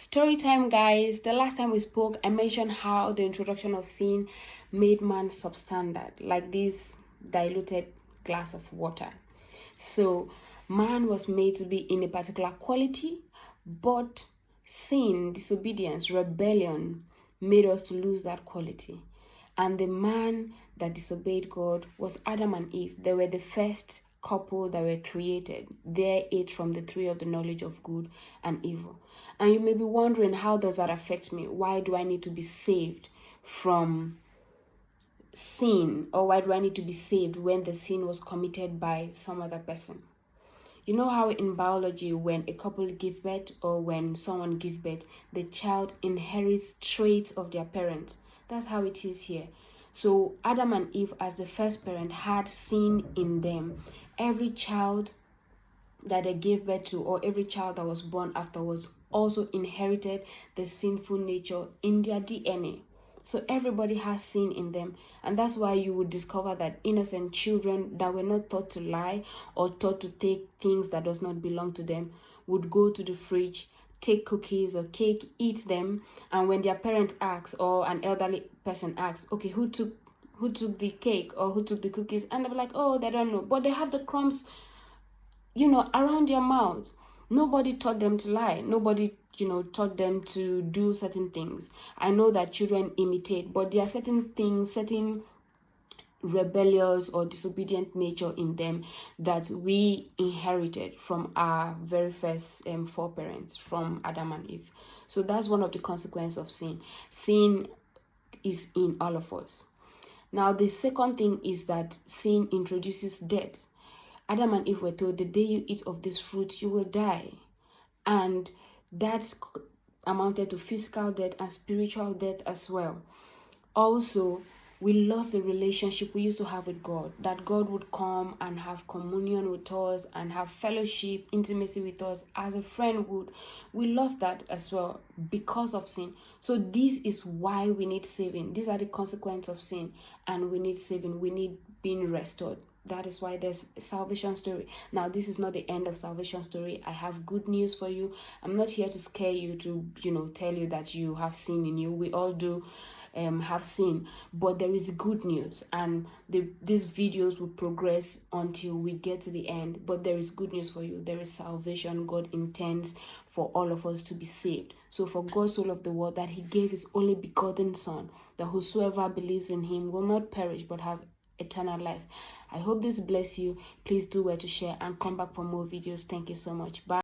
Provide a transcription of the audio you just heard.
Story time, guys. The last time we spoke, I mentioned how the introduction of sin made man substandard, like this diluted glass of water. So man was made to be in a particular quality, but sin, disobedience, rebellion made us to lose that quality. And the man that disobeyed God was Adam and Eve. They were the first couple that were created. They ate from the tree of the knowledge of good and evil. And you may be wondering, how does that affect me? Why do I need to be saved from sin? Or why do I need to be saved when the sin was committed by some other person? You know how in biology, when a couple give birth or when someone gives birth, the child inherits traits of their parents. That's how it is here. So Adam and Eve, as the first parent, had sin in them. Every child that they gave birth to, or every child that was born afterwards, also inherited the sinful nature in their DNA. So everybody has sin in them, and that's why you would discover that innocent children that were not taught to lie or taught to take things that does not belong to them would go to the fridge, take cookies or cake, eat them, and when their parent asks or an elderly person asks, okay, who took the cake or who took the cookies, and they'll be like, oh, they don't know, but they have the crumbs around their mouths. Nobody taught them to lie. Nobody, taught them to do certain things. I know that children imitate, but there are certain things, certain rebellious or disobedient nature in them that we inherited from our very first foreparents, from Adam and Eve. So that's one of the consequences of sin. Sin is in all of us. Now, the second thing is that sin introduces death. Adam and Eve were told, the day you eat of this fruit, you will die. And that amounted to physical death and spiritual death as well. Also, we lost the relationship we used to have with God, that God would come and have communion with us and have fellowship, intimacy with us as a friend would. We lost that as well because of sin. So this is why we need saving. These are the consequences of sin, and we need saving. We need being restored. That is why there's a salvation story. Now, this is not the end of salvation story. I have good news for you. I'm not here to scare you, to tell you that you have sin in you. We all do have sin, but there is good news, and these videos will progress until we get to the end. But there is good news for you. There is salvation. God intends for all of us to be saved. So for God so loved the world that he gave his only begotten Son, that whosoever believes in him will not perish but have eternal life. I hope this bless you. Please do well to share and come back for more videos. Thank you so much. Bye.